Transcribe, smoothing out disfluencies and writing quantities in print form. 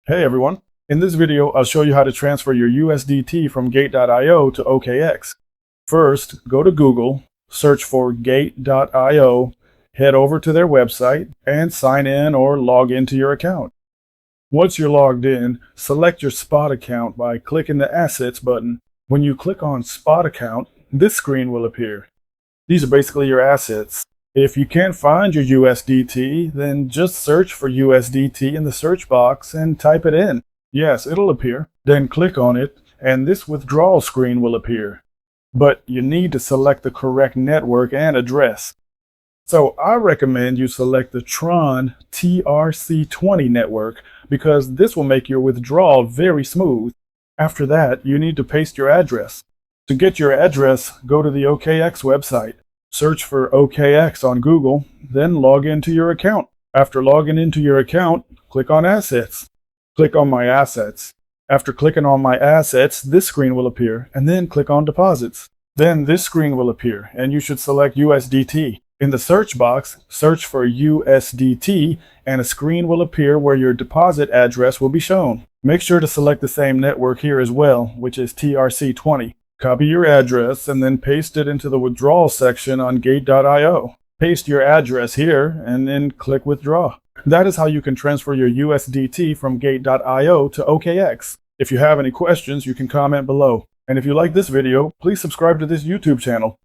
Hey everyone, in this video I'll show you how to transfer your USDT from Gate.io to OKX. First, go to Google, search for Gate.io, head over to their website, and sign in or log into your account. Once you're logged in, select your spot account by clicking the Assets button. When you click on Spot Account, this screen will appear. These are basically your assets. If you can't find your USDT, then just search for USDT in the search box and type it in. Yes, it'll appear. Then click on it, and this withdrawal screen will appear. But you need to select the correct network and address. So I recommend you select the Tron TRC-20 network because this will make your withdrawal very smooth. After that, you need to paste your address. To get your address, go to the OKX website. Search for OKX on Google, then log into your account. After logging into your account, click on Assets. Click on My Assets. After clicking on My Assets, this screen will appear, and then click on Deposits. Then this screen will appear, and you should select USDT. In the search box, search for USDT, and a screen will appear where your deposit address will be shown. Make sure to select the same network here as well, which is TRC-20. Copy your address and then paste it into the withdrawal section on Gate.io. Paste your address here and then click Withdraw. That is how you can transfer your USDT from Gate.io to OKX. If you have any questions, you can comment below. And if you like this video, please subscribe to this YouTube channel.